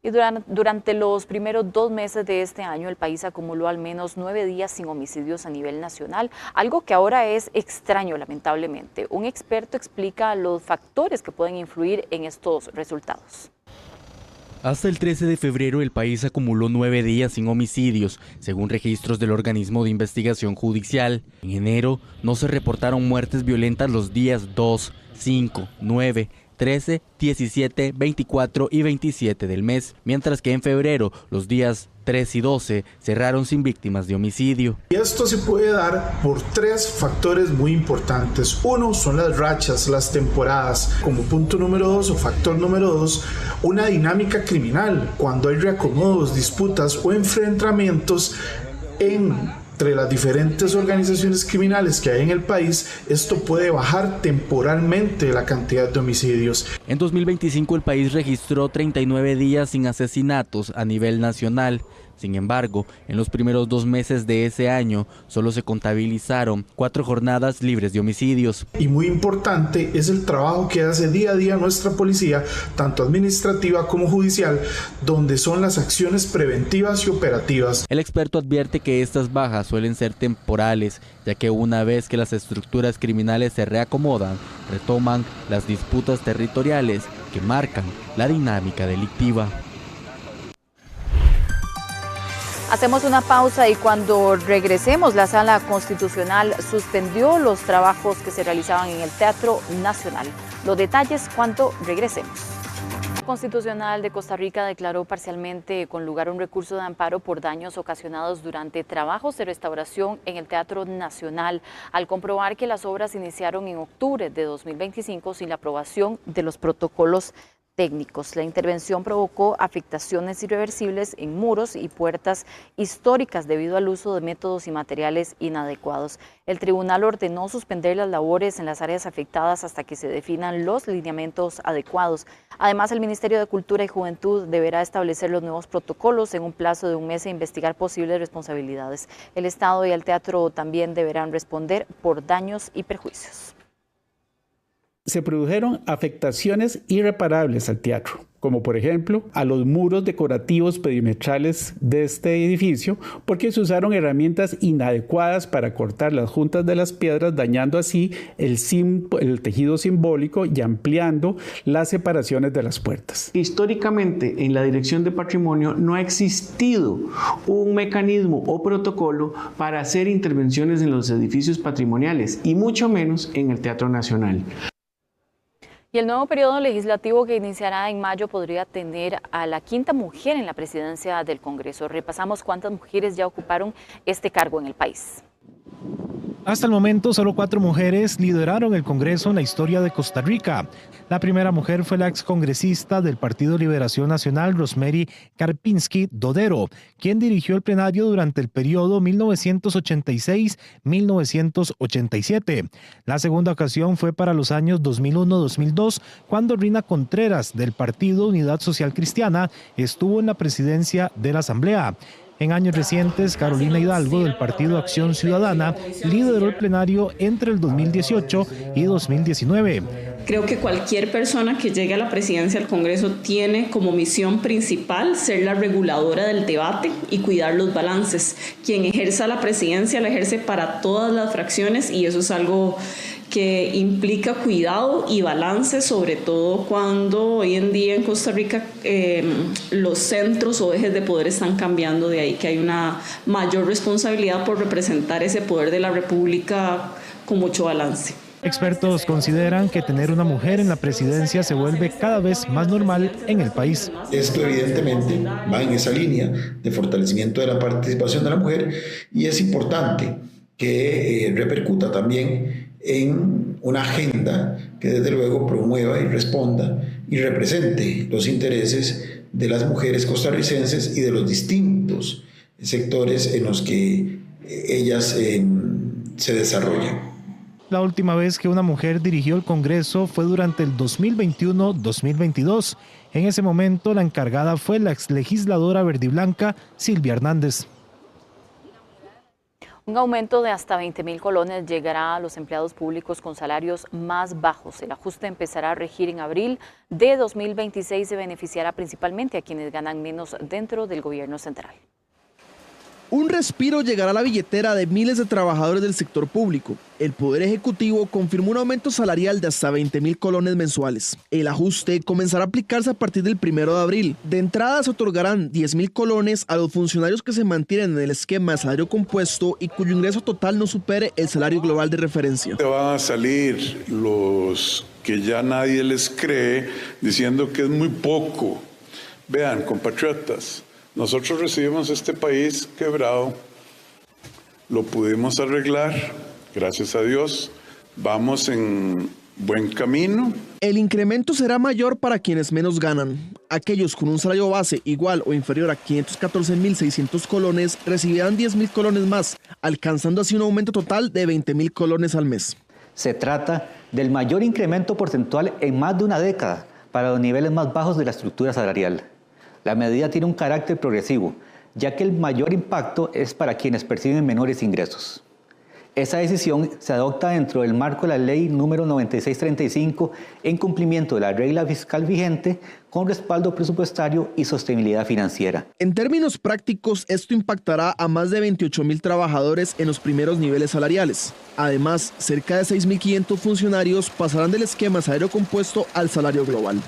Y durante los primeros 2 meses de este año, el país acumuló al menos 9 días sin homicidios a nivel nacional, algo que ahora es extraño, lamentablemente. Un experto explica los factores que pueden influir en estos resultados. Hasta el 13 de febrero el país acumuló 9 días sin homicidios, según registros del organismo de investigación judicial. En enero no se reportaron muertes violentas los días 2, 5, 9, 13, 17, 24 y 27 del mes, mientras que en febrero los días 3 y 12 cerraron sin víctimas de homicidio. Y esto se puede dar por 3 factores muy importantes. Uno son las rachas, las temporadas. Como punto número 2 o factor número 2, una dinámica criminal, cuando hay reacomodos, disputas o enfrentamientos entre las diferentes organizaciones criminales que hay en el país. Esto puede bajar temporalmente la cantidad de homicidios. En 2025 el país registró 39 días sin asesinatos a nivel nacional. Sin embargo, en los primeros 2 meses de ese año solo se contabilizaron 4 jornadas libres de homicidios. Y muy importante es el trabajo que hace día a día nuestra policía, tanto administrativa como judicial, donde son las acciones preventivas y operativas. El experto advierte que estas bajas suelen ser temporales, ya que una vez que las estructuras criminales se reacomodan, retoman las disputas territoriales que marcan la dinámica delictiva. Hacemos una pausa y cuando regresemos, la Sala Constitucional suspendió los trabajos que se realizaban en el Teatro Nacional. Los detalles cuando regresemos. Constitucional de Costa Rica declaró parcialmente con lugar un recurso de amparo por daños ocasionados durante trabajos de restauración en el Teatro Nacional, al comprobar que las obras iniciaron en octubre de 2025 sin la aprobación de los protocolos técnicos. La intervención provocó afectaciones irreversibles en muros y puertas históricas debido al uso de métodos y materiales inadecuados. El tribunal ordenó suspender las labores en las áreas afectadas hasta que se definan los lineamientos adecuados. Además, el Ministerio de Cultura y Juventud deberá establecer los nuevos protocolos en un plazo de un mes e investigar posibles responsabilidades. El Estado y el teatro también deberán responder por daños y perjuicios. Se produjeron afectaciones irreparables al teatro, como por ejemplo a los muros decorativos perimetrales de este edificio, porque se usaron herramientas inadecuadas para cortar las juntas de las piedras, dañando así el tejido simbólico y ampliando las separaciones de las puertas. Históricamente, en la Dirección de Patrimonio no ha existido un mecanismo o protocolo para hacer intervenciones en los edificios patrimoniales, y mucho menos en el Teatro Nacional. Y el nuevo periodo legislativo que iniciará en mayo podría tener a la quinta mujer en la presidencia del Congreso. Repasamos cuántas mujeres ya ocuparon este cargo en el país. Hasta el momento, solo 4 mujeres lideraron el Congreso en la historia de Costa Rica. La primera mujer fue la excongresista del Partido Liberación Nacional, Rosemary Karpinski Dodero, quien dirigió el plenario durante el periodo 1986-1987. La segunda ocasión fue para los años 2001-2002, cuando Rina Contreras, del Partido Unidad Social Cristiana, estuvo en la presidencia de la Asamblea. En años recientes, Carolina Hidalgo, del Partido Acción Ciudadana, lideró el plenario entre el 2018 y 2019. Creo que cualquier persona que llegue a la presidencia del Congreso tiene como misión principal ser la reguladora del debate y cuidar los balances. Quien ejerza la presidencia la ejerce para todas las fracciones, y eso es algo que implica cuidado y balance, sobre todo cuando hoy en día en Costa Rica los centros o ejes de poder están cambiando. De ahí que hay una mayor responsabilidad por representar ese poder de la República con mucho balance. Expertos consideran que tener una mujer en la presidencia se vuelve cada vez más normal en el país. Esto evidentemente va en esa línea de fortalecimiento de la participación de la mujer, y es importante que repercuta también en una agenda que desde luego promueva y responda y represente los intereses de las mujeres costarricenses y de los distintos sectores en los que ellas se desarrollan. La última vez que una mujer dirigió el Congreso fue durante el 2021-2022. En ese momento la encargada fue la exlegisladora verdiblanca Silvia Hernández. Un aumento de hasta 20.000 colones llegará a los empleados públicos con salarios más bajos. El ajuste empezará a regir en abril de 2026 y beneficiará principalmente a quienes ganan menos dentro del gobierno central. Un respiro llegará a la billetera de miles de trabajadores del sector público. El Poder Ejecutivo confirmó un aumento salarial de hasta 20.000 colones mensuales. El ajuste comenzará a aplicarse a partir del 1 de abril. De entrada se otorgarán 10.000 colones a los funcionarios que se mantienen en el esquema de salario compuesto y cuyo ingreso total no supere el salario global de referencia. Van a salir los que ya nadie les cree diciendo que es muy poco. Vean, compatriotas, nosotros recibimos este país quebrado, lo pudimos arreglar, gracias a Dios, vamos en buen camino. El incremento será mayor para quienes menos ganan. Aquellos con un salario base igual o inferior a 514.600 colones recibirán 10.000 colones más, alcanzando así un aumento total de 20.000 colones al mes. Se trata del mayor incremento porcentual en más de una década para los niveles más bajos de la estructura salarial. La medida tiene un carácter progresivo, ya que el mayor impacto es para quienes perciben menores ingresos. Esa decisión se adopta dentro del marco de la Ley número 9635 en cumplimiento de la regla fiscal vigente con respaldo presupuestario y sostenibilidad financiera. En términos prácticos, esto impactará a más de 28.000 trabajadores en los primeros niveles salariales. Además, cerca de 6.500 funcionarios pasarán del esquema salario compuesto al salario global.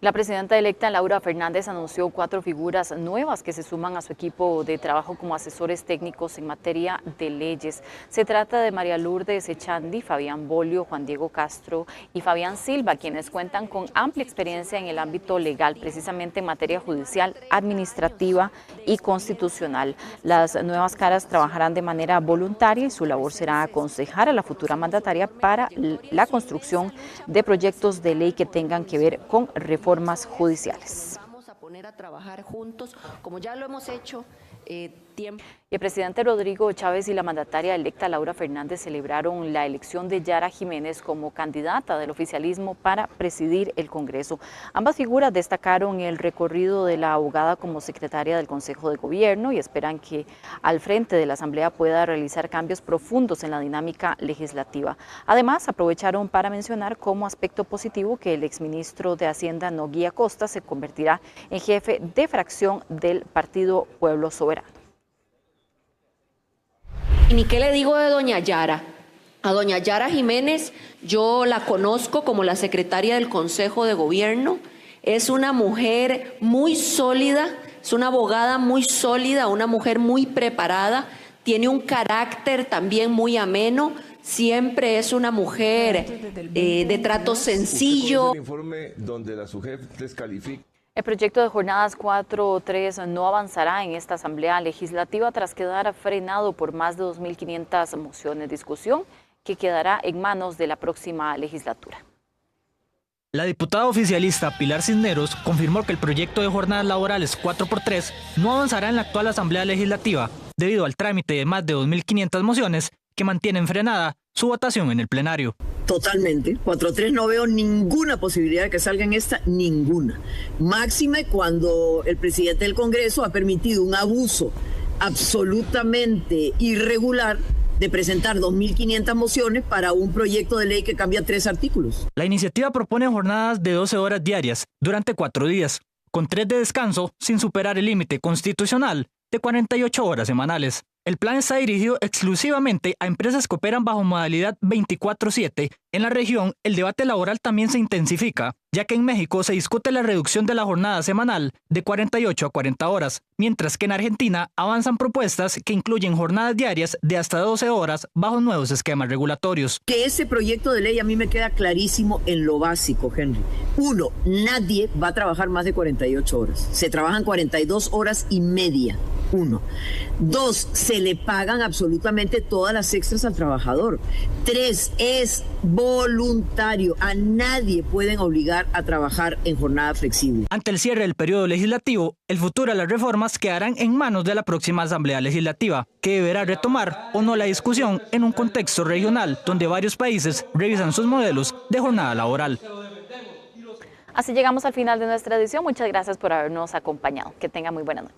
La presidenta electa Laura Fernández anunció 4 figuras nuevas que se suman a su equipo de trabajo como asesores técnicos en materia de leyes. Se trata de María Lourdes Echandi, Fabián Bolio, Juan Diego Castro y Fabián Silva, quienes cuentan con amplia experiencia en el ámbito legal, precisamente en materia judicial, administrativa y constitucional. Las nuevas caras trabajarán de manera voluntaria y su labor será aconsejar a la futura mandataria para la construcción de proyectos de ley que tengan que ver con reformas judiciales. Vamos a poner a trabajar juntos, como ya lo hemos hecho. El presidente Rodrigo Chávez y la mandataria electa Laura Fernández celebraron la elección de Yara Jiménez como candidata del oficialismo para presidir el Congreso. Ambas figuras destacaron el recorrido de la abogada como secretaria del Consejo de Gobierno y esperan que al frente de la Asamblea pueda realizar cambios profundos en la dinámica legislativa. Además, aprovecharon para mencionar como aspecto positivo que el exministro de Hacienda, Nogui Acosta, se convertirá en jefe de fracción del Partido Pueblo Soberano. ¿Y ni qué le digo de doña Yara? A doña Yara Jiménez yo la conozco como la secretaria del Consejo de Gobierno. Es una mujer muy sólida, es una abogada muy sólida, una mujer muy preparada, tiene un carácter también muy ameno, siempre es una mujer de trato sencillo. El proyecto de jornadas 4.3 no avanzará en esta asamblea legislativa tras quedar frenado por más de 2.500 mociones. Discusión que quedará en manos de la próxima legislatura. La diputada oficialista Pilar Cisneros confirmó que el proyecto de jornadas laborales 4x3 no avanzará en la actual asamblea legislativa debido al trámite de más de 2.500 mociones que mantienen frenada su votación en el plenario. Totalmente. 4.3 no veo ninguna posibilidad de que salga en esta, ninguna. Máxime cuando el presidente del Congreso ha permitido un abuso absolutamente irregular de presentar 2.500 mociones para un proyecto de ley que cambia 3 artículos. La iniciativa propone jornadas de 12 horas diarias durante 4 días, con 3 de descanso sin superar el límite constitucional de 48 horas semanales. El plan está dirigido exclusivamente a empresas que operan bajo modalidad 24/7. En la región, el debate laboral también se intensifica, ya que en México se discute la reducción de la jornada semanal de 48 a 40 horas, mientras que en Argentina avanzan propuestas que incluyen jornadas diarias de hasta 12 horas bajo nuevos esquemas regulatorios. Que ese proyecto de ley a mí me queda clarísimo en lo básico, Henry. 1, nadie va a trabajar más de 48 horas. Se trabajan 42 horas y media. 1. 2, se le pagan absolutamente todas las extras al trabajador. 3, es voluntario. A nadie pueden obligar a trabajar en jornada flexible. Ante el cierre del periodo legislativo, el futuro de las reformas quedarán en manos de la próxima Asamblea Legislativa, que deberá retomar o no la discusión en un contexto regional donde varios países revisan sus modelos de jornada laboral. Así llegamos al final de nuestra edición. Muchas gracias por habernos acompañado. Que tenga muy buena noche.